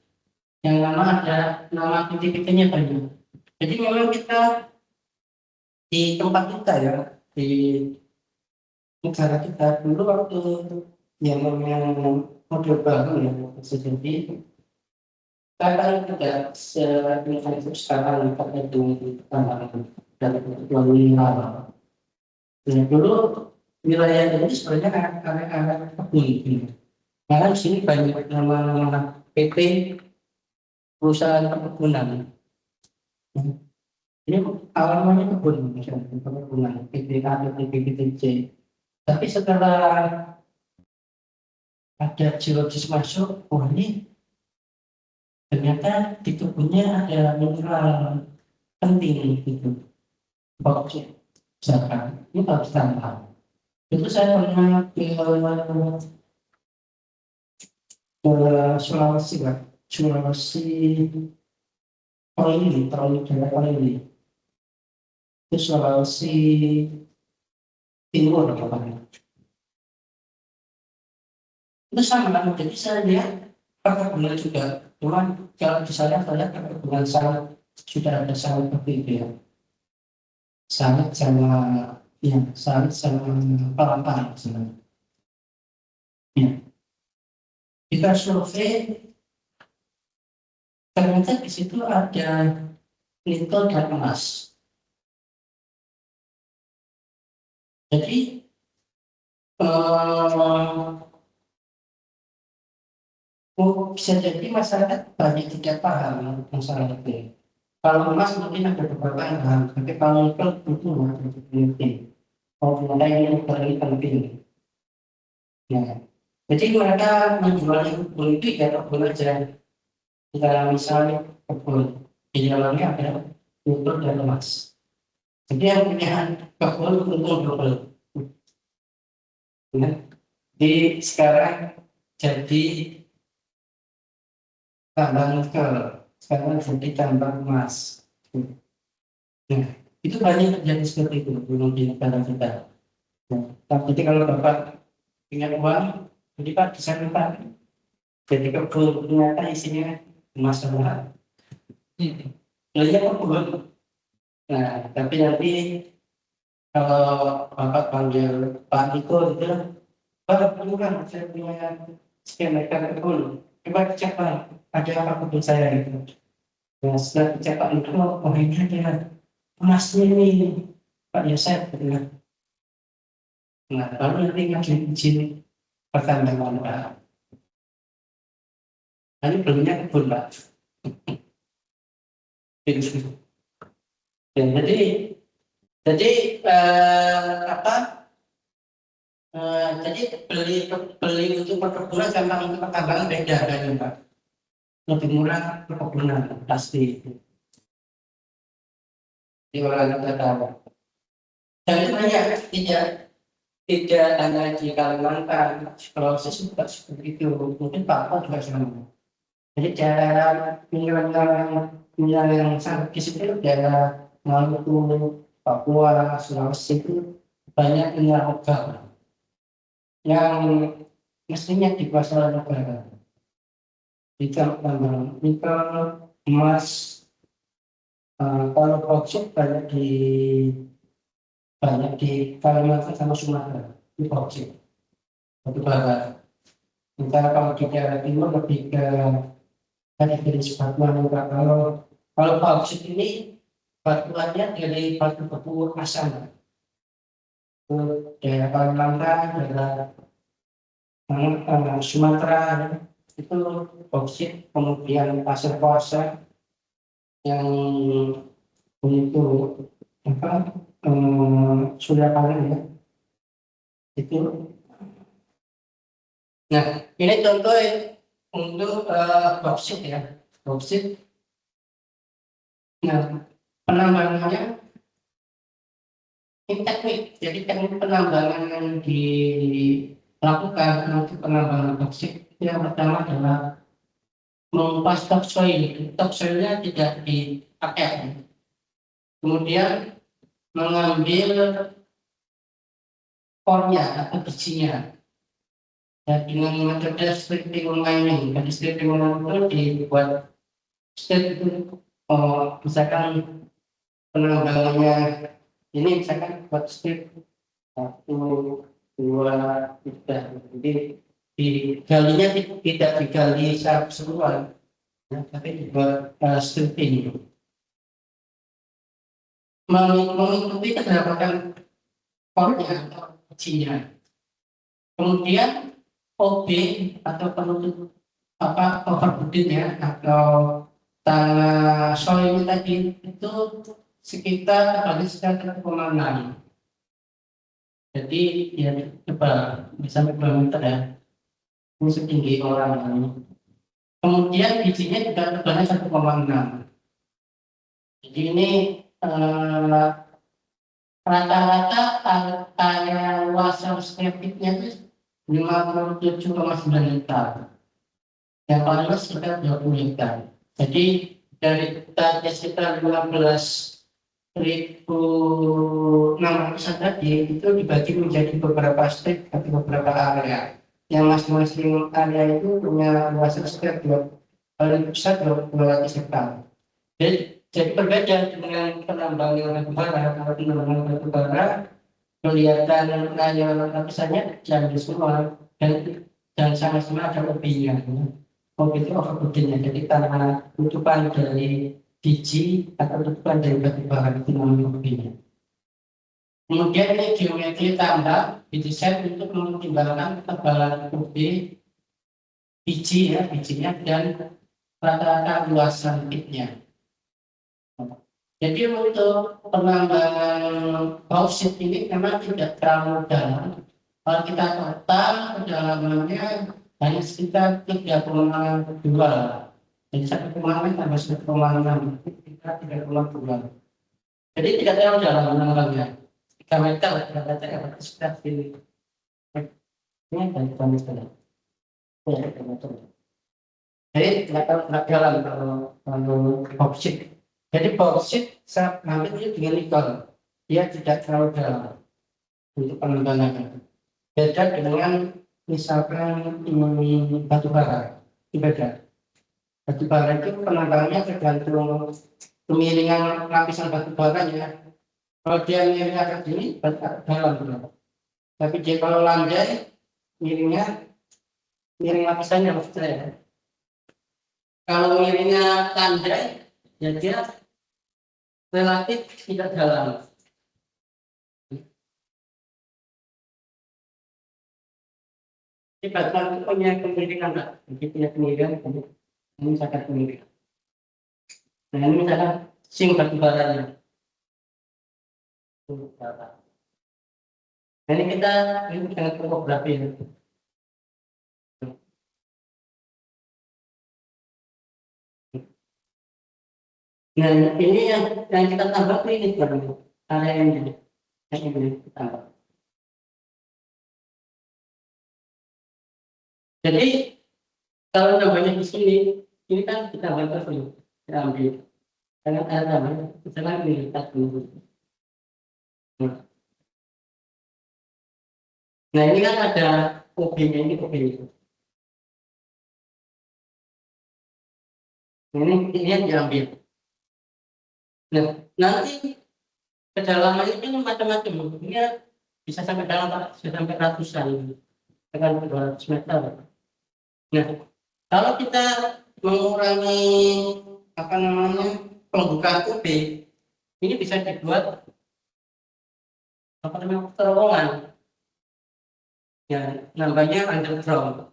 yang mana ada nama titik-titiknya banyak. Jadi memang kita di tempat kita ya, di negara kita dulu waktu yang model baru ya, jadi kadang tidak seintensif sekarang terkait dengan pertambangan dan kebutuhan mineral. Dan dulu wilayah ini sebenarnya area kebun. Karena di sini banyak nama PT perusahaan perkebunan. Ini awalnya kebun, misalnya perkebunan PT A, PT B, PT C. Tapi setelah ada geologis masuk, oh ini ternyata di kebunnya ada mineral penting gitu. Bauksit, misalkan, ini harus tambah. Itu saya pernah ke Sulawesi, Pak. Sulawesi Polili, daerah Polili. Itu Sulawesi Timur, Pak. Itu sama, jadi saya lihat perkebunan juga. Cuman kalau di sana saya perkebunan sawit sudah ada sawit berbeda ya. Sawit sama kelapa sebenarnya. Ya. Kita survei ternyata di situ ada nikel dan emas. Jadi bisa jadi masyarakat banyak tidak paham masalah itu. Kalau emas mungkin ada beberapa yang paham, tapi kalau nikel itu ada peneliti. Oh, mengenai ini penting. Ya. Jadi mereka menjual kebun itu ya kebun aja. Kita misalnya kebun di dalamnya ada nikel dan emas. Jadi yang punya kebun untung double. Nah, di sekarang jadi tambang nikel, sekarang jadi tambang emas. Nah, itu banyak terjadi seperti itu di negara kita. Nah, tapi kalau Bapak punya uang, jadi Pak bisa minta. Jadi kebun ternyata isinya emas semua. Lainnya kebun. Nah, tapi nanti kalau Bapak panggil Pak Niko gitu, Pak, ini kan saya punya sekian meter kebun, coba dicek Pak, ada apa kebun saya gitu. Nah, setelah dicek Pak Niko, oh ini ada emasnya nih, Pak Yosef gitu kan. Nah, baru nanti ngajuin izin pertambangan Pak. Nah, ini belumnya kebun Pak. Gitu. Ya, jadi apa? Jadi beli untuk perkebunan sama untuk pertambangan beda kan Pak. Lebih murah perkebunan pasti. Di orang kita tahu. Dan itu banyak tidak hanya di Kalimantan, proses juga seperti itu. Mungkin Papua juga sama. Jadi daerah mineral yang strategis itu daerah Maluku, Papua, Sulawesi itu banyak mineral logam yang mestinya dikuasai oleh negara. Di tambang nikel, emas, kalau bauksit banyak di Kalimantan sama Sumatera di bauksit batu bara. Sementara kalau di daerah timur lebih ke dari jenis batuan. Kalau bauksit ini batuannya dari batu beku asam. Itu daerah Kalimantan, daerah Sumatera itu bauksit, kemudian pasir kuarsa yang untuk apa sudah panen ya itu. Nah, ini contoh untuk bauksit ya, bauksit. Nah, penambangannya ini teknik, jadi teknik penambangan yang dilakukan untuk penambangan bauksit yang pertama adalah mengupas topsoil. Topsoilnya tidak dipakai, kemudian mengambil core-nya atau bijinya. Dan dengan metode stripping mining, jadi stripping mining itu dibuat strip itu, misalkan penambangannya ini misalkan buat strip 1, 2, 3, jadi digalinya tidak digali secara keseluruhan, ya, tapi dibuat stripping. Mengikuti keterlambatan core-nya atau bijinya. Kemudian OB atau penutup overburden ya, atau tanah soil tadi itu sekitar 1,6. Jadi ya tebal, bisa sampai 2 meter ya, ini setinggi orang ini. Kemudian bijinya juga tebalnya 1,6. Jadi ini rata-rata area luas setiapnya itu 57,9 hektar. Yang paling luas sekitar 20 hektar. Jadi dari tadi sekitar 15.600 tadi itu dibagi menjadi beberapa strip atau beberapa area. Yang masing-masing area itu punya luas sekitar paling besar 200 hektar. Jadi berbeda dengan penambangan batu bara. Kalau penambangan batu bara kelihatan area lapisannya jadi semua dan sama-sama ada lebihnya. Itu overburdennya, jadi tanah tutupan dari biji atau tutupan dari batu bara itu namanya lebihnya. Kemudian ini geometri tambah didesain untuk mempertimbangkan ketebalan UV biji ya, bijinya dan rata-rata luasan pitnya. Jadi untuk penambangan bauksit ini memang tidak terlalu dalam. Kalau kita total kedalamannya hanya sekitar 3,2. Jadi 1,6 tambah 1,6 sekitar 3,2. Jadi tidak terlalu dalam penambangannya. 3 meter, 3 meter sekitar sini. Ini dari 3 meter. Ya, 3 meter. Jadi tidak terlalu dalam kalau bauksit. Jadi bauksit saat ngambil dengan nikel, dia tidak terlalu dalam untuk penambangannya. Beda dengan misalkan batu bara, itu beda. Batu bara itu penambangannya tergantung kemiringan lapisan batu baranya. Kalau dia miringnya ke sini, berarti agak dalam gitu. Tapi dia kalau landai, miringnya miring lapisannya maksud saya. Kalau miringnya landai, ya dia relatif tidak dalam. Jadi batuan itu punya kemirikan, Pak. Jadi punya kemirikan, ini misalkan kemirikan. Nah ini misalkan sing batu baranya. Nah, ini kita ini dengan topografi. Nah ini yang kita tambah ini sebenarnya area yang ini kita tambah. Jadi kalau nambahnya di sini, ini kan kita tambah terus nih, kita ambil. Karena ada namanya, misalkan ini kita dulu. Nah ini kan ada OB-nya ini OB itu. Nah, ini yang diambil. Nah nanti kedalaman itu kan macam-macam. Ini bisa sampai dalam, Pak, bisa sampai ratusan, dengan 200 meter. Nah kalau kita mengurangi apa namanya pembukaan OB, ini bisa dibuat apa namanya terowongan, ya namanya underground,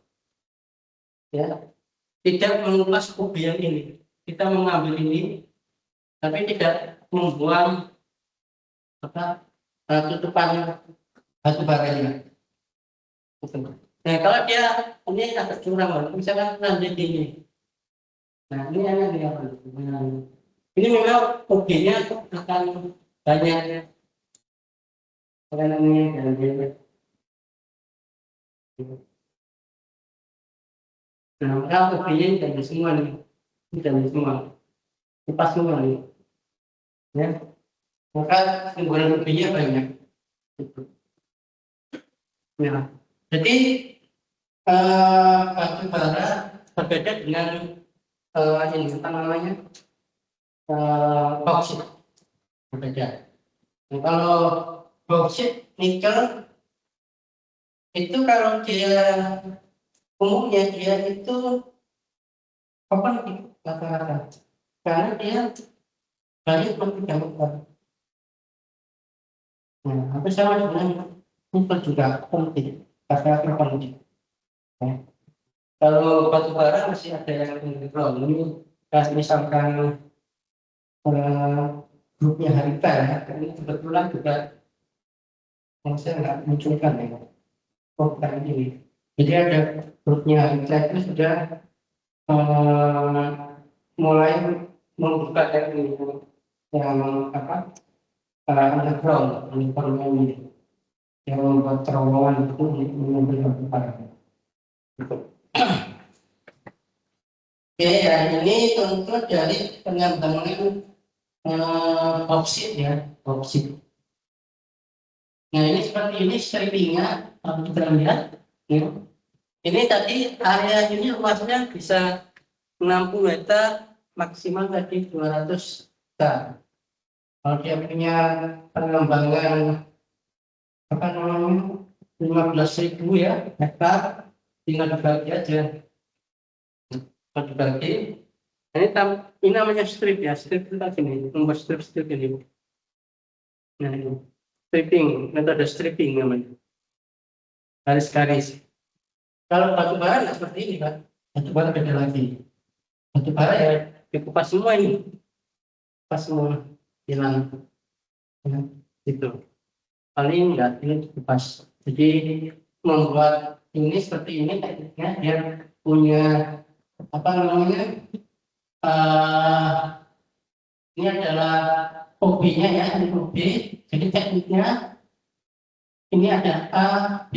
ya tidak mengupas OB yang ini. Kita mengambil ini, tapi tidak membuang apa tutupan batu baranya. Nah kalau dia ini agak curang, misalkan nanti ini, nah ini yang dia ini memang OB-nya akan banyak namanya dan dia. Nah kalau OB-nya dari semua nih, ini dari semua, kipas semua nih, ya maka keunggulan OB-nya banyak. Nah jadi batu bara berbeda dengan ini apa namanya bauksit, berbeda. Nah, kalau bauksit nikel itu kalau dia umumnya dia itu open gitu rata-rata karena dia banyak menggunakan. Nah, hampir sama dengan nikel juga penting rata-rata penting. Nah, kalau batu bara masih ada yang underground ini misalkan eh, grupnya Harita ya, ini kebetulan juga yang saya nggak munculkan ya program ini. Jadi ada grupnya Harita itu sudah eh, mulai membuka teknik yang apa underground ini yang membuat terowongan itu mengambil tempat. Oke, ya ini tentu dari pengembangan bauksit ya, bauksit. Nah ini seperti ini strippingnya, kalau kita lihat, ya. Ini tadi area ini luasnya bisa 60 hektar, maksimal tadi 200 hektar. Kalau dia punya pengembangan apa namanya 15.000 ya hektar, tinggal dibagi aja, kalau dibagi. Ini namanya strip ya, strip itu tadi ini, membuat strip ini. Nah ini stripping, metode stripping namanya, garis-garis. Kalau batu bara nggak seperti ini kan, batu bara beda lagi. Batu bara ya dikupas semua ini, kupas semua, hilang, ya, gitu. Paling enggak ini dikupas. Jadi membuat ini seperti ini tekniknya dia punya apa namanya ini adalah OB-nya ya, ini OB. Jadi tekniknya ini ada A, B,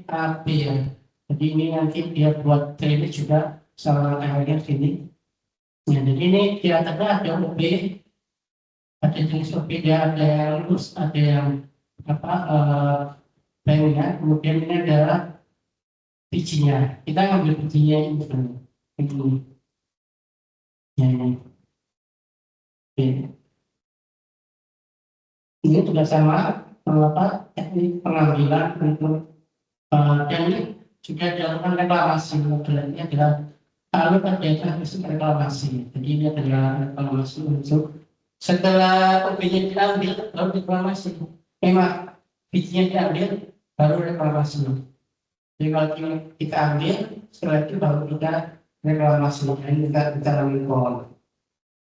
A, B ya. Jadi ini nanti dia buat drainage juga sama airnya sini. Ya, jadi ini di atasnya ada OB, ada jenis OB, dia ada yang lurus, ada yang apa banknya. Kemudian ini adalah bijinya. Kita ngambil bijinya ini dulu. Ini. Ya, ini. Oke. Ini juga sama teknik pengambilan untuk dan ini juga dilakukan reklamasi. Modelnya adalah lalu ada reklamasi. Jadi ini adalah reklamasi untuk setelah OB-nya diambil baru reklamasi. Memang bijinya diambil baru reklamasi. Jadi kalau kita ambil setelah itu baru kita reklamasi dan kita ambil.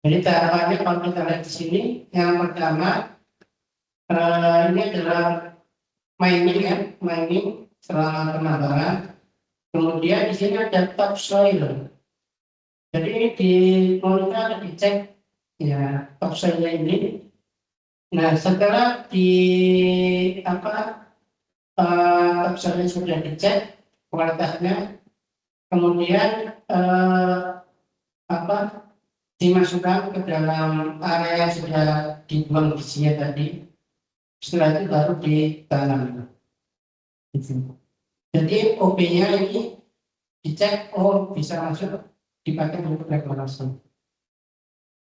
Jadi tahapannya kalau kita lihat di sini, yang pertama ini adalah mining selama penambangan. Kemudian di sini ada topsoil. Jadi ini di monitor ada dicek ya topsoilnya ini. Nah setelah topsoilnya sudah dicek kualitasnya, kemudian dimasukkan ke dalam area yang sudah dibuang bijinya tadi. Setelah itu baru ditanam. Jadi OP-nya ini dicek, bisa masuk dipakai untuk reklamasi.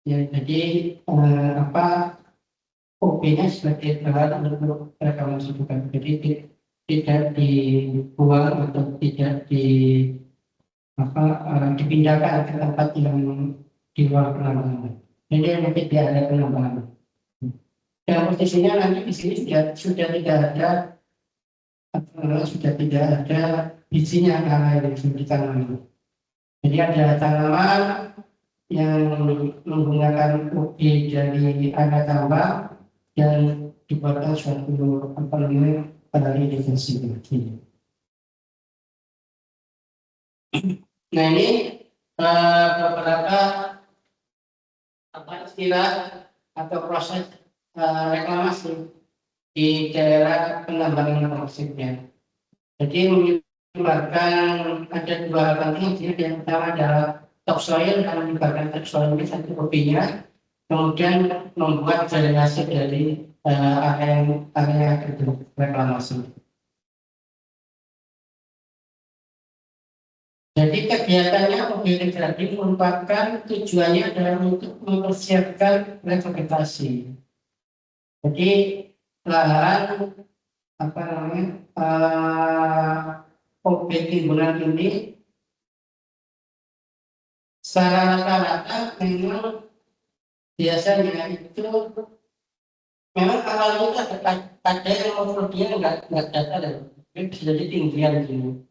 Ya, jadi OP-nya sebagai bahan untuk reklamasi bukan. Jadi tidak dibuang atau tidak dipindahkan ke tempat yang di luar penambangan. Jadi nanti tidak ada penambangan. Dan posisinya nanti di sini sudah tidak ada bijinya yang sudah ditanam. Jadi ada tanaman yang menggunakan ubi dari area tambang yang dibuatkan suatu dari defensi. Nah ini beberapa istilah atau proses reklamasi di daerah penambangan bauksitnya. Jadi menyebabkan ada dua hal penting. Yang pertama adalah topsoil, karena menyebabkan topsoil ini satu kopinya, kemudian membuat drainase dari area reklamasi. Jadi kegiatannya mobilisasi merupakan tujuannya adalah untuk mempersiapkan revegetasi. Jadi lahan objek timbunan ini secara rata-rata memang biasanya itu memang awalnya ada yang overdia nggak data bisa jadi tinggian gini.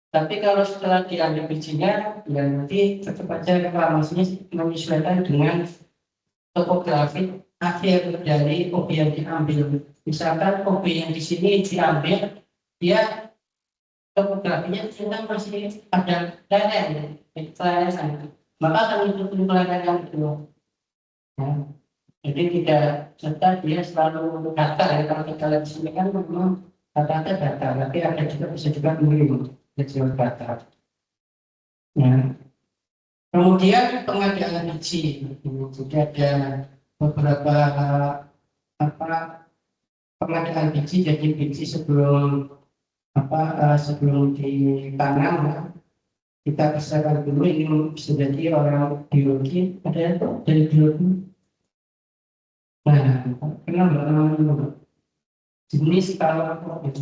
Tapi kalau setelah diambil bijinya, ya nanti tetap aja reklamasinya menyesuaikan dengan topografi akhir dari OB yang diambil. Misalkan OB yang di sini diambil, dia topografinya kita masih ada lereng, sana. Maka akan itu lereng yang kedua. Ya. Jadi tidak serta dia selalu datar ya. Kalau kita lihat di sini kan memang datar, tapi ada juga bisa juga miring. Kecil datar. Ya. Kemudian pengadaan biji, juga ada beberapa pengadaan biji. Jadi biji sebelum ditanam kita persiapkan dulu. Ini bisa jadi orang biologi, ada dari biologi. Nah, kenal jenis kalau kita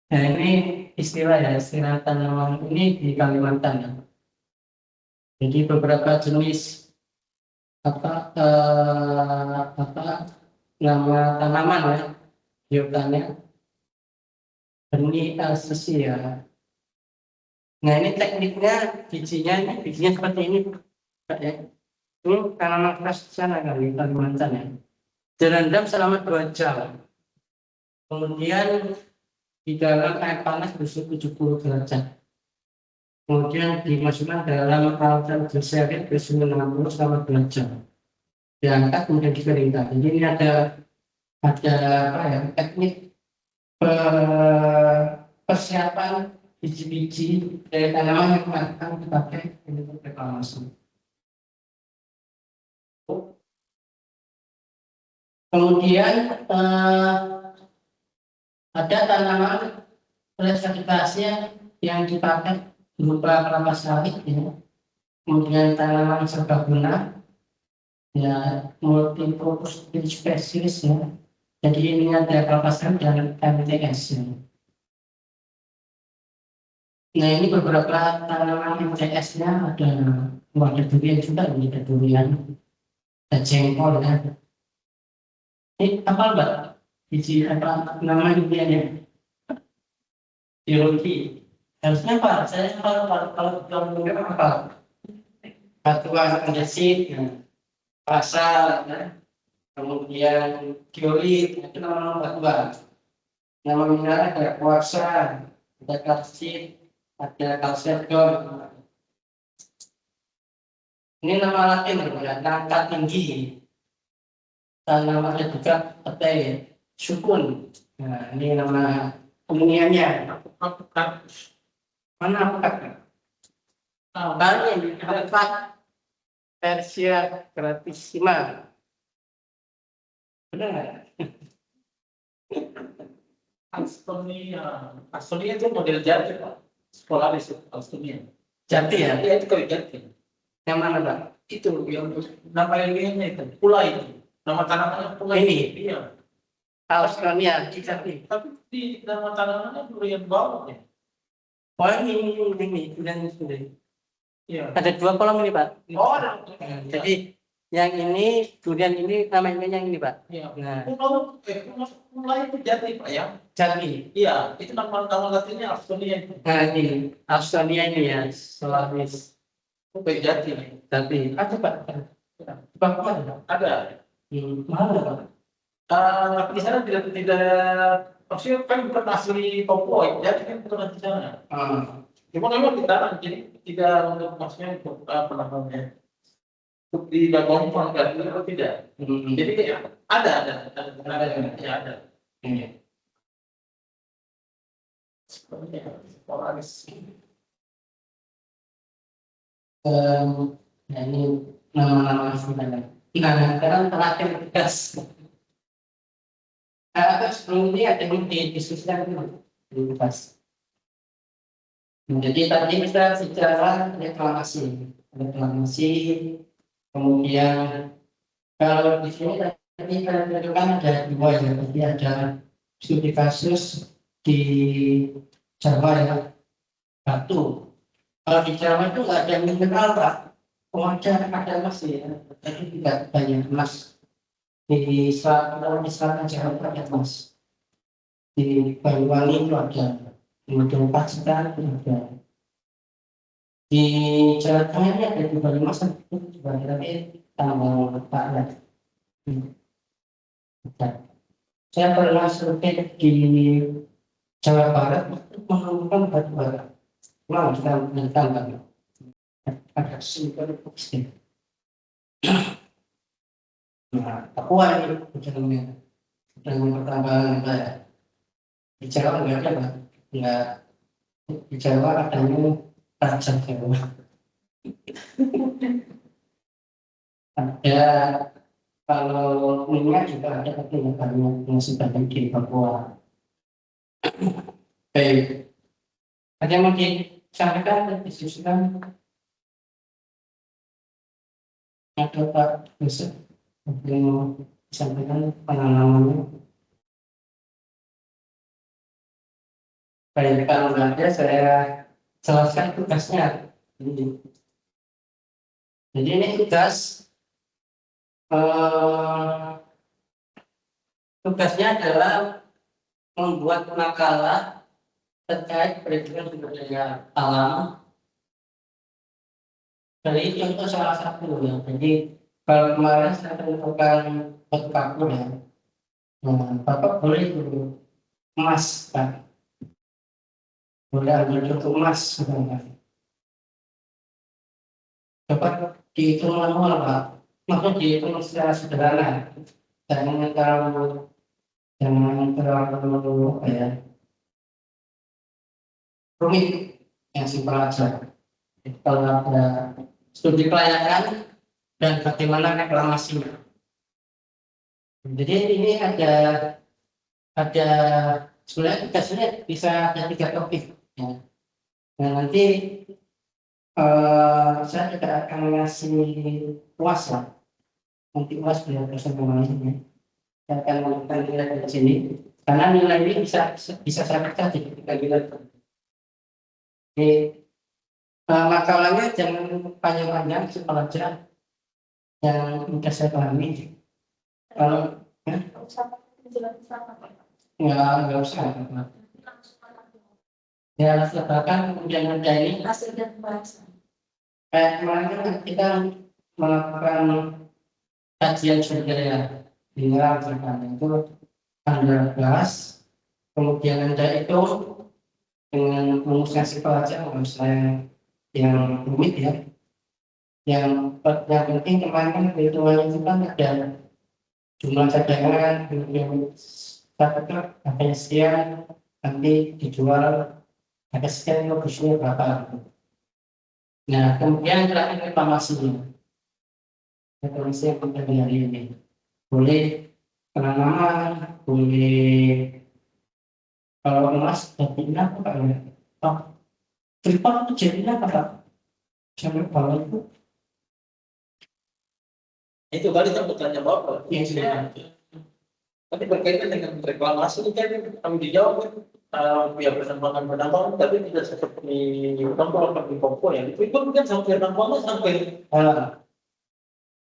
nah ini istilah tanaman ini di Kalimantan ya. Jadi beberapa jenis nama tanaman ya biotanya. Ini sesi ya. Nah ini tekniknya bijinya seperti ini ya. Ini tanaman khas sana kali Kalimantan ya. Direndam selama 2 jam. Kemudian di dalam air panas bersuhu 70 derajat. Kemudian dimasukkan dalam peralatan berserit bersuhu 60 selama 2 jam. Diangkat kemudian dikeringkan. Jadi ini ada teknik persiapan biji-biji dari tanaman yang akan dipakai untuk reklamasi. Kemudian ada tanaman vegetasi yang dipakai berupa kelapa sawit ya. kemudian tanaman serbaguna, ya multi-purpose spesies ya. Jadi ini ada kawasan dan MTS ya. Nah ini beberapa tanaman MTS-nya ada durian juga, ini ada durian, ada jengkol ya. Ini apa mbak? Biji apa nama duriannya? Biologi. Harusnya apa? Saya kalau durian apa? Batuan andesit, ya. Pasal, ya. Kemudian diolit, itu nama batuan. Nama mineral ada kuarsa, ada kalsit, ada kalsedon. Ini nama latin ya, nangka tinggi. Dan nama ada juga petai, sukun. Nah, ini nama kemuniannya. Mana pekat? Ini pekat Persia gratissima. Benar nggak? Astonia itu model jati Pak. Sekolah di Astonia. Jati ya? Iya itu kayak jati. Yang mana Pak? Itu yang nama ilmiahnya itu pula itu. Nama tanamannya pula Ini? Iya. Australia, jati. Tapi di nama tanamannya durian bawang ya. Oh ini, dan ini. Iya. Ada 2 kolom ini Pak. Oh, ada. Jadi yang ini durian ini namanya yang ini Pak. Iya. Nah, Pula itu jati Pak ya. jati. Iya, itu nama latinnya Astonia. Nah ini Australia ini ya, Solaris. Itu kayak jati. Jati. Ada Pak. Pak mana? Ada. Mana Pak? Tapi di sana tidak maksudnya kan bukan asli Papua, jadi kan bukan di sana. Cuma memang ditanam, jadi tidak untuk maksudnya untuk apa namanya untuk digabungkan atau tidak. Jadi ada, ya ada. Sepertinya polaris. Nah ini nama-nama sebenarnya. Nah sekarang terakhir gas. Sebelum ini ada yang didiskusikan di gas. Jadi tadi kita bicara reklamasi, kemudian kalau di sini tadi kita tentukan ada 2 ya, jadi ada studi kasus di Jawa ya, batu. Kalau di Jawa itu nggak ada mineral Pak, ada emas ya, tapi tidak banyak emas. Di selatan Jawa itu ada emas. Di Banyuwangi itu ada. Kemudian Pacitan ada. Di Jawa Tengah ini ada 25 juga, tapi tambah Pak ya. Saya pernah survei di Jawa Barat untuk menemukan batu bara. Wow, kita menentang ada super pasti. Nah, Papua ini dengan pertambangan ya. Di Jawa nggak ada Pak. Nggak, di Jawa adanya Raja Jawa. Ada kalau minyak juga ada, tapi nggak banyak yang sebanyak di Papua. Baik, ada yang mau disampaikan, diskusikan? Ada Pak Yusuf yang mau disampaikan pengalamannya? Baik, kalau nggak ada saya jelaskan tugasnya. Jadi ini tugasnya adalah membuat makalah terkait perlindungan sumber daya alam. Dari contoh salah satu ya. Jadi kalau kemarin saya tentukan Bapak ya, Bapak boleh dulu emas Pak. Boleh ambil contoh emas sebenarnya. Dapat dihitung manual Pak. Maksudnya dihitung secara sederhana. Jangan terlalu apa ya, rumit, yang simpel aja. Kalau ada studi kelayakan dan bagaimana reklamasinya. Jadi ini ada sebenarnya tugasnya bisa ada 3 topik. Ya. Nah nanti Saya juga akan ngasih UAS lah, nanti UAS beliau bersama ini. Saya akan melakukan nilai dari sini, karena nilai ini bisa saya pecah jadi 3 nilai. Jadi makalahnya jangan panjang-panjang, simpel aja yang mudah saya pahami. Kalau ya nggak usah. Ya bahkan kemudian ada ini kayak kemarin kan kita melakukan kajian sumber ya mineral terkadang itu tanggal 12, kemudian ada itu dengan rumusnya simpel aja, nggak usah yang rumit ya. Yang penting kemarin kan perhitungannya itu kan ada jumlah cadangan, kemudian satu truk harganya sekian, nanti dijual harga sekian, bagusnya berapa. Nah kemudian terakhir reklamasinya, reklamasi yang kita hari ini boleh penanaman, boleh kalau emas jadinya apa Pak ya? Oh, Freeport itu jadinya apa Pak? Sampai bawah itu? Itu tadi kan bertanya Bapak. Iya. Tapi berkaitan dengan reklamasi ini kan kami dijawab pihak penambangan tapi tidak seperti penambangan di Papua ya. Itu kan sampai penambangan sampai kota.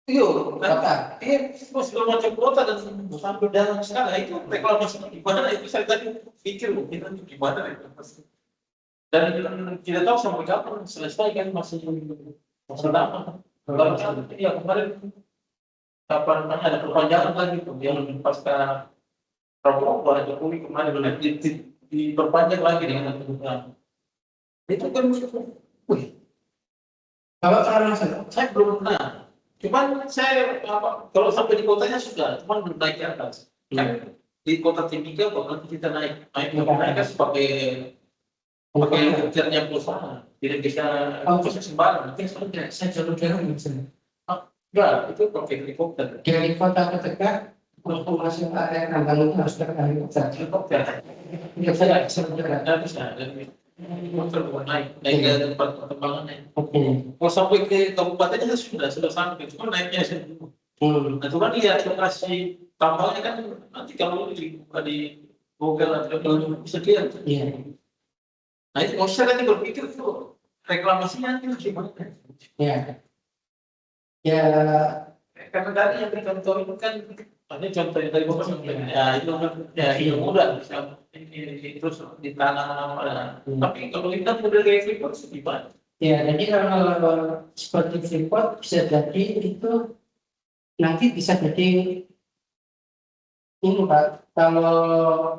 Iya, segala macam kota dan sampai dalam skala itu reklamasi gimana itu saya tadi pikir kita gimana reklamasi. Dan tidak tahu sampai kapan selesai kan masih lama. Kalau ya kemarin kapan ada perpanjangan lagi tuh yang pasca Prabowo ada Jokowi kemarin diperpanjang lagi dengan aturan. Itu kan, wih, Kalau sekarang saya belum pernah. Cuman saya kalau sampai di kotanya sudah, cuman belum naik ke atas. Kan di kota Timika kalau nanti kita naik kan sebagai kerjanya perusahaan, tidak bisa sembarang. Mungkin saya jalur-jalur misalnya. Enggak, itu pakai helikopter. dari kota terdekat untuk masuk area kandang itu harus terkait Helikopter. Ya saya sebenarnya. Nggak bisa. Helikopter bukan naik ke tempat perkembangannya. Oke. Mau sampai ke kabupatennya sudah sampai, cuma naiknya sih. Nah, itu kan lihat lokasi tambangnya kan nanti kalau dibuka di Google atau bisa lihat. Iya. Nah itu kalau saya tadi berpikir tuh reklamasinya itu gimana? Ya. Ya. Karena tadi yang contoh itu kan ini contoh yang tadi bapak sampaikan ya itu kan ya itu mudah bisa ini terus ditanam tapi kalau kita model kayak Freeport gimana? Ya, jadi kalau seperti Freeport bisa jadi itu nanti bisa jadi ini Pak, kalau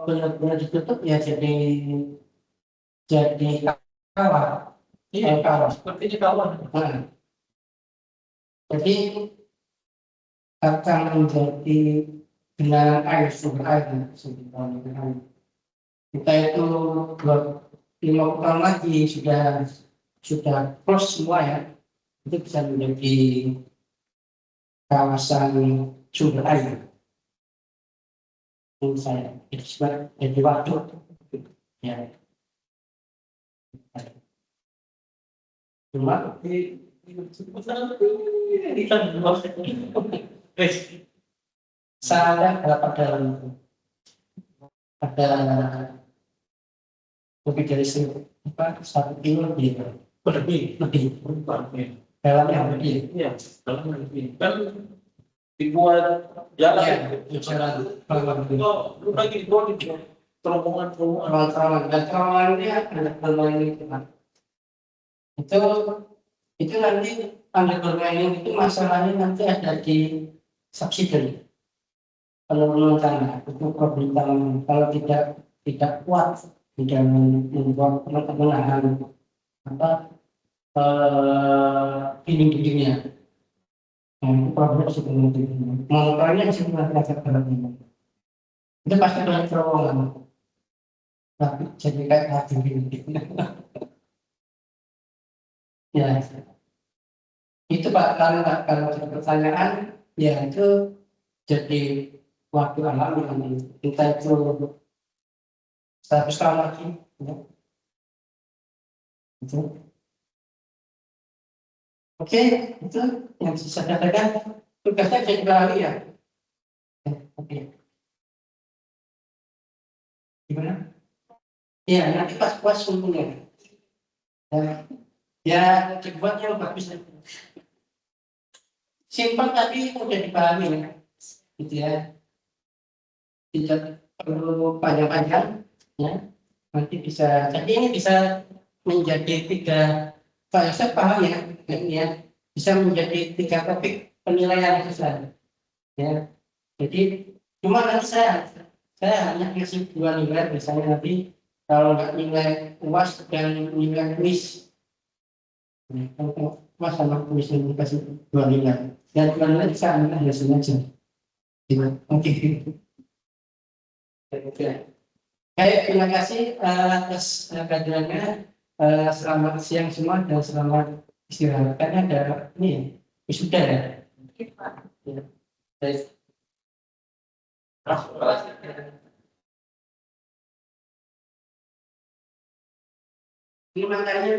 benar-benar ditutup ya jadi kawah. Iya, Kawah. sepertinya kawan. Nah, jadi akan menjadi genangan air, sumber air sebenarnya. Kita itu 50 tahun lagi sudah close semua ya, itu bisa menjadi kawasan sumber air. Menurut saya itu sebenarnya jadi waduk ya. Cuma saya berapa dalam itu ada lebih dari 1 kilo lebih dalamnya lebih. Iya, dalamnya lebih. Kan dibuat jalan Jalan belum lagi dibuat terowongan dan terowongannya ada bermain itu nanti ada bermain itu masalahnya nanti ada di subsidi penurunan tanah itu problem utama kalau tidak kuat tidak membuat pemenahan apa dinding-dindingnya. Itu problem sebenarnya monitoringnya sebenarnya agak berat ini. Itu pasti banyak terowongan tapi jadi kayak tadi gitu. Ya itu Pak, kalau ada pertanyaan ya itu jadi waktu alam yang kita itu 100 tahun lagi ya. Itu Oke, itu yang saya katakan tugasnya jadi lari ya. Oke, gimana? Ya, nanti pas puas untungnya. Ya, dibuat yang bagus. Simpel tadi udah dipahami ya, gitu ya. Tidak perlu panjang-panjang, ya. Nanti bisa, jadi ini bisa menjadi tiga, saya paham ya, ini ya, bisa menjadi tiga topik penilaian besar, ya. Jadi cuma nanti saya hanya ngasih dua nilai, misalnya nanti kalau nggak nilai UAS dan nilai kuis, kalau UAS sama kuis yang dikasih dua nilai, dan dua nilai bisa ambil hasilnya aja. Gitu. Oke. Oke. Baik, terima kasih atas kehadirannya. Selamat siang semua dan selamat istirahat. Karena ada ini wisuda ya. Ya. Baik. Ini makanya